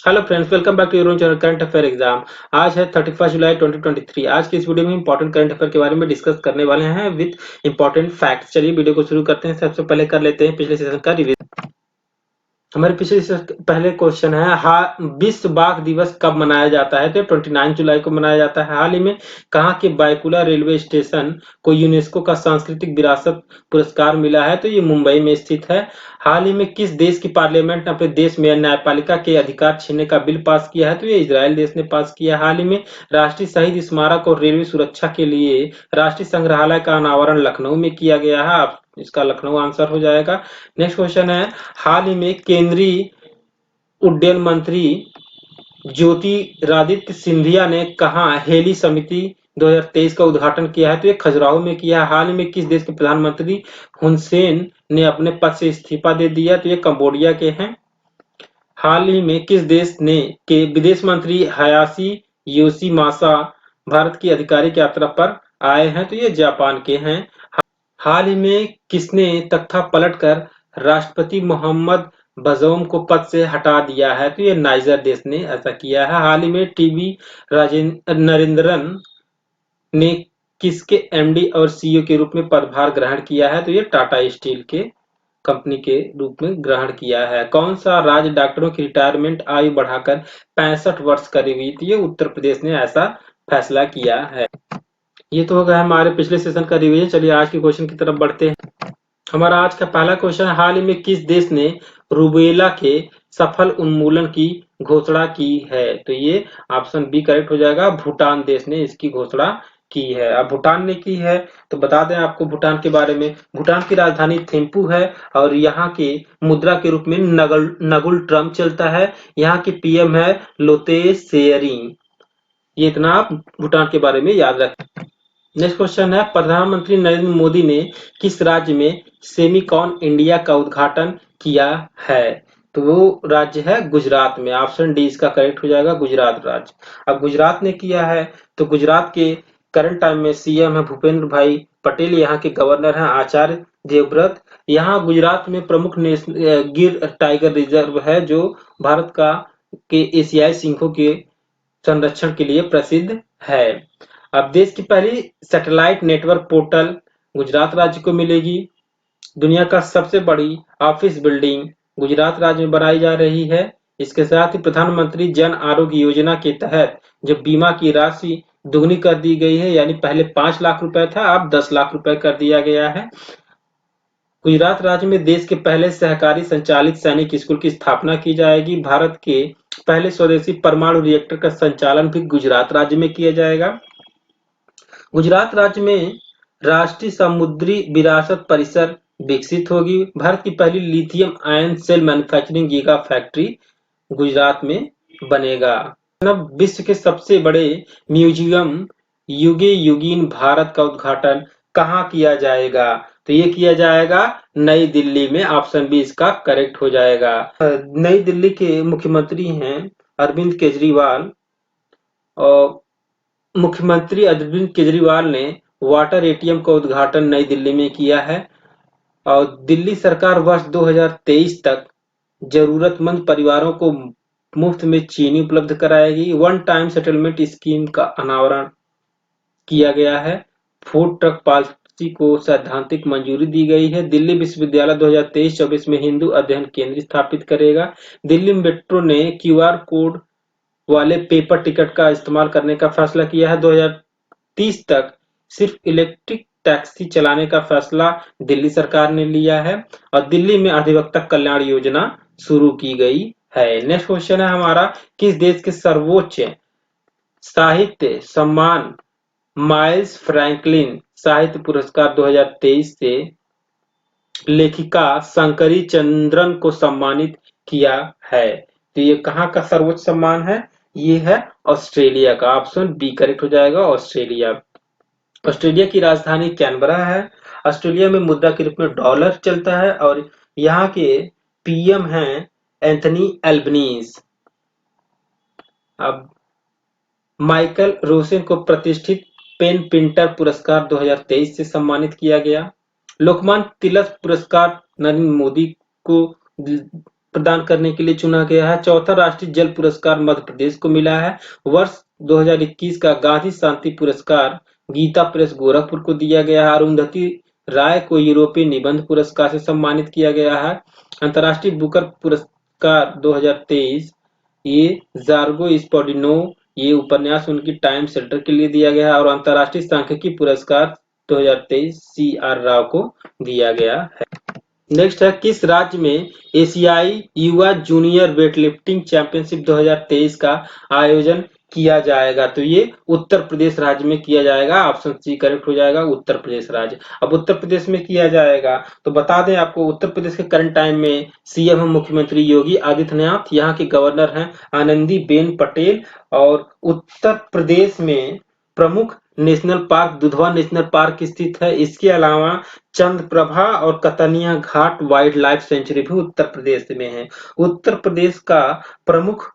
Hello friends, welcome back to your own channel current affair exam. आज है 31 जुलाई 2023। आज की इस वीडियो में इंपॉर्टेंट करंट अफेयर के बारे में डिस्कस करने वाले हैं विद इंपॉर्टेंट फैक्ट्स। चलिए वीडियो को शुरू करते हैं। सबसे पहले कर लेते हैं पिछले सेशन का रिवीजन। हमारे पहले क्वेश्चन है विश्व बाघ दिवस कब मनाया जाता है? तो 29 जुलाई को मनाया जाता है। हाल ही में कहाँ के बायकुला रेलवे स्टेशन को यूनेस्को का सांस्कृतिक विरासत पुरस्कार मिला है? तो ये मुंबई में स्थित है। हाल ही में किस देश की पार्लियामेंट ने अपने देश में न्यायपालिका के अधिकार छीनने का बिल पास किया है? तो ये इजराइल देश ने पास किया। हाल ही में राष्ट्रीय शहीद स्मारक और रेलवे सुरक्षा के लिए राष्ट्रीय संग्रहालय का अनावरण लखनऊ में किया गया है। आप इसका लखनऊ आंसर हो जाएगा। नेक्स्ट क्वेश्चन है, हाल ही में केंद्रीय उड्डयन मंत्री ज्योतिरादित्य सिंधिया ने कहा हेली समिति 2023 का उद्घाटन किया है? तो ये खजुराहो में किया है। हाल ही में किस देश के प्रधानमंत्री हुन सेन ने अपने पद से इस्तीफा दे दिया? तो ये कंबोडिया के हैं। हाल ही में किस देश ने के विदेश मंत्री हयाशी योशिमासा भारत की आधिकारिक यात्रा पर आए हैं? तो ये जापान के हैं। हाल ही में किसने तख्ता पलटकर राष्ट्रपति मोहम्मद बजौम को पद से हटा दिया है? तो ये नाइजर देश ने ऐसा किया है। हाल ही में टीवी नरेंद्रन ने किसके एमडी और सीईओ के रूप में पदभार ग्रहण किया है? तो ये टाटा स्टील के कंपनी के रूप में ग्रहण किया है। कौन सा राज्य डॉक्टरों की रिटायरमेंट आयु बढ़ाकर 65 वर्ष करी हुई थी? ये उत्तर प्रदेश ने ऐसा फैसला किया है। ये तो हो गया हमारे पिछले सेशन का रिवीजन। चलिए आज के क्वेश्चन की तरफ बढ़ते हैं। हमारा आज का पहला क्वेश्चन है, हाल ही में किस देश ने रूबेला के सफल उन्मूलन की घोषणा की है? तो ये ऑप्शन बी करेक्ट हो जाएगा। भूटान देश ने इसकी घोषणा की है। अब भूटान ने की है तो बता दें आपको भूटान के बारे में। भूटान की राजधानी थिम्पू है और यहाँ के मुद्रा के रूप में नगुल ट्रम चलता है। यहाँ के पीएम है लोते शेयरिंग। ये इतना आप भूटान के बारे में याद रखें। नेक्स्ट क्वेश्चन है, प्रधानमंत्री नरेंद्र मोदी ने किस राज्य में सेमिकॉन इंडिया का उद्घाटन किया है? तो वो राज्य है गुजरात में। ऑप्शन डी इसका करेक्ट हो जाएगा, गुजरात राज्य। अब गुजरात ने किया है तो गुजरात के करंट टाइम में सीएम है भूपेंद्र भाई पटेल। यहाँ के गवर्नर हैं आचार्य देवव्रत। यहाँ गुजरात में प्रमुख गिर टाइगर रिजर्व है जो भारत का के एशियाई सिंहों के संरक्षण के लिए प्रसिद्ध है। अब देश की पहली सैटेलाइट नेटवर्क पोर्टल गुजरात राज्य को मिलेगी। दुनिया का सबसे बड़ी ऑफिस बिल्डिंग गुजरात राज्य में बनाई जा रही है। इसके साथ ही प्रधानमंत्री जन आरोग्य योजना के तहत जो बीमा की राशि दुगनी कर दी गई है, यानी पहले 5 लाख रुपए था, अब 10 लाख रुपए कर दिया गया है। गुजरात राज्य में देश के पहले सहकारी संचालित सैनिक स्कूल की स्थापना की जाएगी। भारत के पहले स्वदेशी परमाणु रिएक्टर का संचालन भी गुजरात राज्य में किया जाएगा। गुजरात राज्य में राष्ट्रीय समुद्री विरासत परिसर विकसित होगी। भारत की पहली lithium ion cell manufacturing giga factory Gujarat में बनेगा। विश्व के सबसे बड़े म्यूजियम युगे युगीन भारत का उद्घाटन कहाँ किया जाएगा? तो ये किया जाएगा नई दिल्ली में। ऑप्शन बी इसका करेक्ट हो जाएगा। नई दिल्ली के मुख्यमंत्री हैं अरविंद केजरीवाल और मुख्यमंत्री अरविंद केजरीवाल ने वाटर एटीएम का उद्घाटन नई दिल्ली में किया है। और दिल्ली सरकार वर्ष 2023 तक जरूरतमंद परिवारों को मुफ्त में चीनी उपलब्ध कराएगी। वन टाइम सेटलमेंट स्कीम का अनावरण किया गया है। फूड ट्रक पॉलिसी को सैद्धांतिक मंजूरी दी गई है। दिल्ली विश्वविद्यालय 2023-24 में हिंदू अध्ययन केंद्र स्थापित करेगा। दिल्ली मेट्रो ने क्यूआर कोड वाले पेपर टिकट का इस्तेमाल करने का फैसला किया है। 2030 तक सिर्फ इलेक्ट्रिक टैक्सी चलाने का फैसला दिल्ली सरकार ने लिया है। और दिल्ली में अधिवक्ता कल्याण योजना शुरू की गई है। नेक्स्ट क्वेश्चन है हमारा, किस देश के सर्वोच्च साहित्य सम्मान माइल्स फ्रैंकलिन साहित्य पुरस्कार 2023 से लेखिका शंकरी चंद्रन को सम्मानित किया है? तो ये कहाँ का सर्वोच्च सम्मान है? ये है ऑस्ट्रेलिया का। ऑप्शन बी करेक्ट हो जाएगा, ऑस्ट्रेलिया। ऑस्ट्रेलिया की राजधानी कैनबरा है। ऑस्ट्रेलिया में मुद्रा के रूप में डॉलर चलता है और यहाँ के पीएम हैं एंथनी एल्बनीज। अब माइकल रोसेन को प्रतिष्ठित पेन प्रिंटर पुरस्कार 2023 से सम्मानित किया गया। लोकमान्य तिलक पुरस्कार नरेंद्र मोदी को प्रदान करने के लिए चुना गया है। चौथा राष्ट्रीय जल पुरस्कार मध्य प्रदेश को मिला है। वर्ष 2021 का गांधी शांति पुरस्कार गीता प्रेस गोरखपुर को दिया गया है। अरुंधति राय को यूरोपीय निबंध पुरस्कार से सम्मानित किया गया है। अंतर्राष्ट्रीय बुकर पुरस्कार 2023 ये जार्गो स्पोडिनो ये उपन्यास उनकी टाइम सेल्टर के लिए दिया गया है। और अंतर्राष्ट्रीय सांख्यिकी पुरस्कार 2023 CR राव को दिया गया है। नेक्स्ट है, किस राज्य में एशियाई युवा जूनियर वेटलिफ्टिंग चैंपियनशिप 2023 का आयोजन किया जाएगा? तो ये उत्तर प्रदेश राज्य में किया जाएगा। ऑप्शन सी करेक्ट हो जाएगा, उत्तर प्रदेश राज्य। अब उत्तर प्रदेश में किया जाएगा तो बता दें आपको, उत्तर प्रदेश के करंट टाइम में सीएम है मुख्यमंत्री योगी आदित्यनाथ, यहाँ के गवर्नर हैं आनंदीबेन पटेल। और उत्तर प्रदेश में प्रमुख national park Dudhwa national park स्थित है। इसके अलावा चंद्रप्रभा और कतनिया घाट वाइल्ड लाइफ सेंचुरी भी उत्तर प्रदेश में है। उत्तर प्रदेश का प्रमुख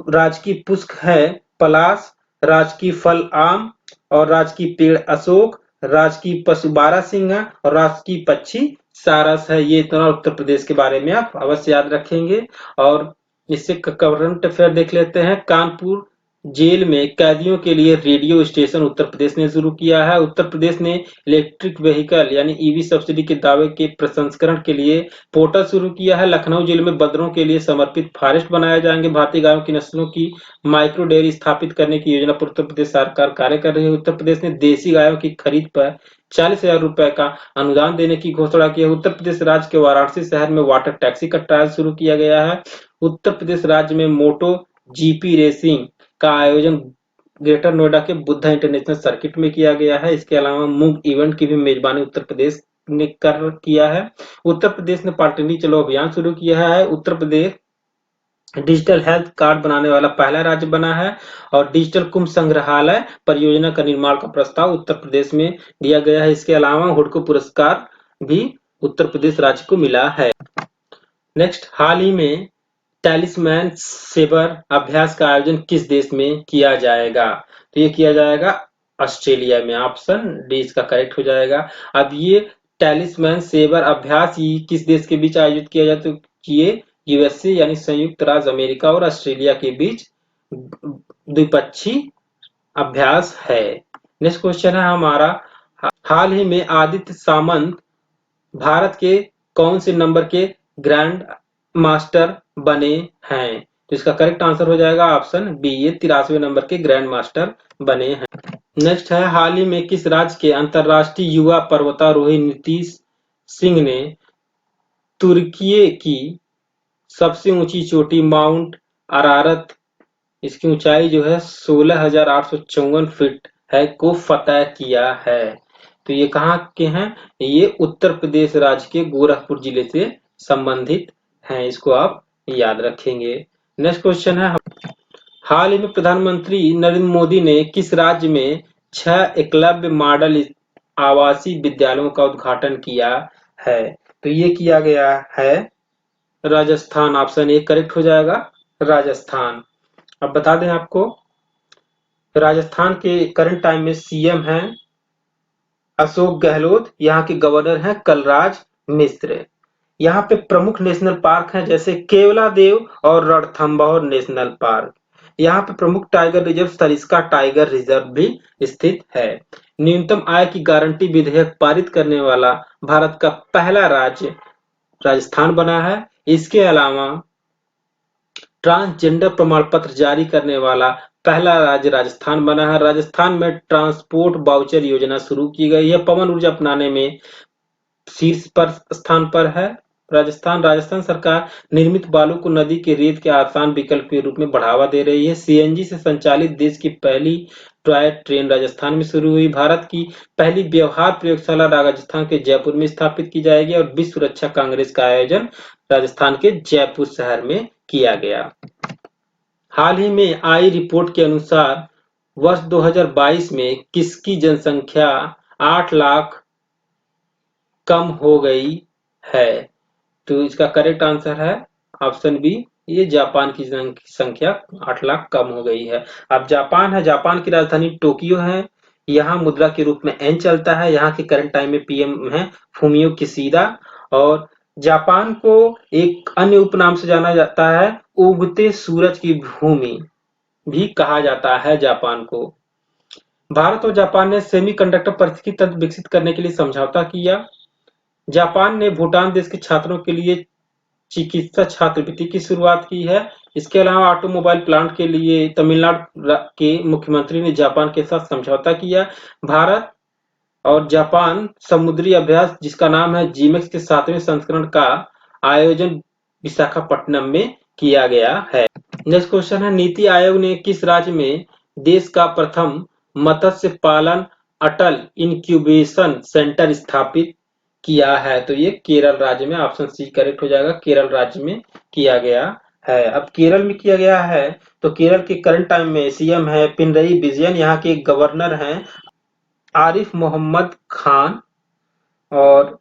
राजकीय पुष्प है पलाश, राजकीय फल आम, और राजकीय पेड़ अशोक, राजकीय पशु बारहसिंगा और राजकीय पक्षी सारस है। ये इतना उत्तर प्रदेश के बारे में आप अवश्य याद रखेंगे। और इससे करंट अफेयर देख लेते हैं। कानपुर जेल में कैदियों के लिए रेडियो स्टेशन उत्तर प्रदेश ने शुरू किया है। उत्तर प्रदेश ने इलेक्ट्रिक व्हीकल यानी ईवी सब्सिडी के दावे के प्रसंस्करण के लिए पोर्टल शुरू किया है। लखनऊ जेल में बंदरों के लिए समर्पित फॉरेस्ट बनाए जाएंगे। भारतीय गायों की नस्लों की माइक्रो डेयरी स्थापित करने की योजना पर उत्तर प्रदेश सरकार कार्य कर रही है। उत्तर प्रदेश ने देशी गायों की खरीद पर 40,000 रुपए का अनुदान देने की घोषणा की है। उत्तर प्रदेश राज्य के वाराणसी शहर में वाटर टैक्सी का ट्रायल शुरू किया गया है। उत्तर प्रदेश राज्य में मोटो जीपी रेसिंग का आयोजन ग्रेटर नोएडा के बुद्धा इंटरनेशनल सर्किट में किया गया है। इसके अलावा मूव इवेंट की भी मेजबानी उत्तर प्रदेश ने किया है। उत्तर प्रदेश ने पाटनी चलो अभियान शुरू किया है। Uttar Pradesh digital health card बनाने वाला पहला राज्य बना है। और डिजिटल कुंभ संग्रहालय परियोजना का निर्माण का प्रस्ताव उत्तर प्रदेश में दिया गया है। इसके अलावा हुडको पुरस्कार भी उत्तर प्रदेश राज्य को मिला है। नेक्स्ट, हाल ही में टैलिस्मैन सेबर अभ्यास का आयोजन किस देश में किया जाएगा? तो ये किया जाएगा ऑस्ट्रेलिया में। ऑप्शन डी इसका करेक्ट हो जाएगा। अब ये टैलिस्मैन सेबर अभ्यास किस देश के बीच आयोजित किया जाए? तो ये यूएसए यानी संयुक्त राज्य अमेरिका और ऑस्ट्रेलिया के बीच द्विपक्षीय अभ्यास है। नेक्स्ट क्वेश्चन है हमारा, हाल ही में आदित्य सामंत भारत के कौन से नंबर के ग्रैंड मास्टर बने हैं? तो इसका करेक्ट आंसर हो जाएगा ऑप्शन बी, ये 83वें नंबर के ग्रैंड मास्टर बने हैं। नेक्स्ट है, हाल ही में किस राज्य के अंतरराष्ट्रीय युवा पर्वतारोही नीतीश सिंह ने तुर्की की सबसे ऊंची चोटी माउंट अरारत, इसकी ऊंचाई जो है 16,854 फीट है, को फतह किया है? तो ये कहाँ के हैं? ये उत्तर प्रदेश राज्य के गोरखपुर जिले से संबंधित हैं। इसको आप याद रखेंगे। नेक्स्ट क्वेश्चन है, हाल ही में प्रधानमंत्री नरेंद्र मोदी ने किस राज्य में 6 एकलव्य मॉडल आवासीय विद्यालयों का उद्घाटन किया है? तो ये किया गया है राजस्थान। ऑप्शन ए करेक्ट हो जाएगा, राजस्थान। अब बता दें आपको, राजस्थान के करंट टाइम में सीएम हैं अशोक गहलोत, यहाँ के गवर्नर हैं कलराज मिश्र। यहाँ पे प्रमुख नेशनल पार्क हैं जैसे केवलादेव और रणथंभौर नेशनल पार्क। यहाँ पे प्रमुख tiger reserve Sariska tiger reserve भी स्थित है। न्यूनतम आय की गारंटी विधेयक पारित करने वाला भारत का पहला राज्य राजस्थान बना है। इसके अलावा ट्रांसजेंडर प्रमाण पत्र जारी करने वाला पहला राज्य राजस्थान बना है। राजस्थान में ट्रांसपोर्ट वाउचर योजना शुरू की गई है। पवन ऊर्जा अपनाने में शीर्ष पर स्थान पर है राजस्थान सरकार निर्मित बालू को नदी के रेत के आसान विकल्प के रूप में बढ़ावा दे रही है। सीएनजी से संचालित देश की पहली टॉय ट्रेन राजस्थान में शुरू हुई। भारत की पहली व्यवहार प्रयोगशाला राजस्थान के जयपुर में स्थापित की जाएगी। और विश्व रक्षा कांग्रेस का आयोजन राजस्थान के जयपुर शहर में किया गया। हाल ही में आई रिपोर्ट के अनुसार वर्ष 2022 में किसकी जनसंख्या 8 लाख कम हो गई है? तो इसका करेक्ट आंसर है ऑप्शन बी, ये जापान की संख्या 8 लाख कम हो गई है। अब जापान है, जापान की राजधानी टोक्यो है। यहाँ मुद्रा के रूप में एन चलता है। यहाँ के करंट टाइम में पीएम है फूमियो किशीदा। और जापान को एक अन्य उपनाम से जाना जाता है, उगते सूरज की भूमि भी कहा जाता है जापान को। भारत और जापान ने सेमीकंडक्टर पारिस्थितिकी तंत्र विकसित करने के लिए समझौता किया। जापान ने भूटान देश के छात्रों के लिए चिकित्सा छात्रवृत्ति की शुरुआत की है। इसके अलावा ऑटोमोबाइल प्लांट के लिए तमिलनाडु के मुख्यमंत्री ने जापान के साथ समझौता किया। भारत और जापान समुद्री अभ्यास जिसका नाम है जीमेक्स के 7वें संस्करण का आयोजन विशाखापट्टनम में किया गया है। नेक्स्ट क्वेश्चन है, नीति आयोग ने किस राज्य में देश का प्रथम मत्स्य पालन अटल इंक्यूबेशन सेंटर स्थापित किया है? तो ये केरल राज्य में, ऑप्शन सी करेक्ट हो जाएगा, केरल राज्य में किया गया है। अब केरल में किया गया है तो केरल के करंट टाइम में सीएम है पिनरई विजयन, यहाँ के गवर्नर हैं आरिफ मोहम्मद खान। और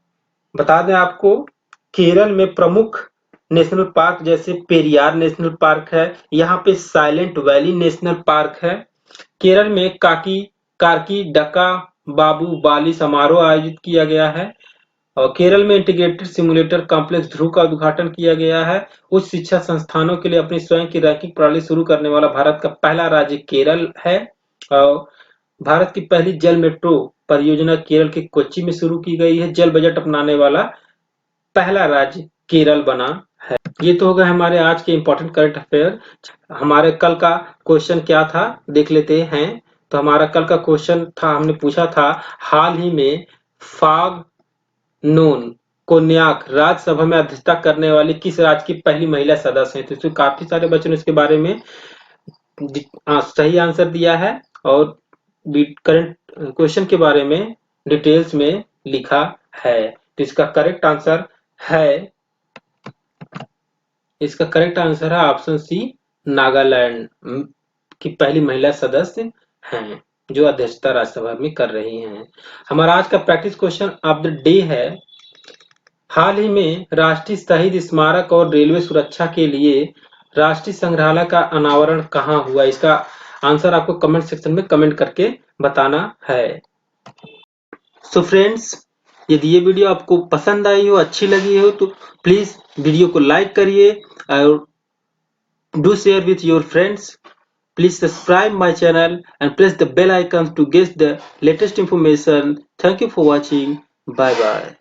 बता दें आपको, केरल में प्रमुख नेशनल पार्क जैसे पेरियार नेशनल पार्क है, यहाँ पे साइलेंट वैली नेशनल पार्क है। केरल में कार्की डका बाबू बाली समारोह आयोजित किया गया है। और केरल में इंटीग्रेटेड सिमुलेटर कॉम्प्लेक्स ध्रुव का उद्घाटन किया गया है। उच्च शिक्षा संस्थानों के लिए अपनी स्वयं की रैंकिंग प्रणाली शुरू करने वाला भारत का पहला राज्य केरल है। और भारत की पहली जल मेट्रो परियोजना केरल के कोच्चि में शुरू की गई है। जल बजट अपनाने वाला पहला राज्य केरल बना है। ये तो हो गए हमारे आज के इंपॉर्टेंट करंट अफेयर। हमारे कल का क्वेश्चन क्या था देख लेते हैं। तो हमारा कल का क्वेश्चन था, हमने पूछा था हाल ही में फाग नोन कोन्याक राज्यसभा में अध्यक्षता करने वाली किस राज्य की पहली महिला सदस्य है? तो इसमें काफी सारे बच्चों ने इसके बारे में सही आंसर दिया है और करंट क्वेश्चन के बारे में डिटेल्स में लिखा है। तो इसका करेक्ट आंसर है ऑप्शन सी, नागालैंड की पहली महिला सदस्य हैं जो अध्यक्षता राज्यसभा में कर रही हैं। हमारा आज का practice question of the day है, हाल ही में राष्ट्रीय शहीद स्मारक और रेलवे सुरक्षा के लिए राष्ट्रीय संग्रहालय का अनावरण कहाँ हुआ? इसका आंसर आपको कमेंट सेक्शन में कमेंट करके बताना है। सो फ्रेंड्स, यदि ये वीडियो आपको पसंद आई हो, अच्छी लगी हो, तो प्लीज वीडियो को लाइक करिए और do share with your friends. Please subscribe my channel and press the bell icon to get the latest information. Thank you for watching. Bye bye.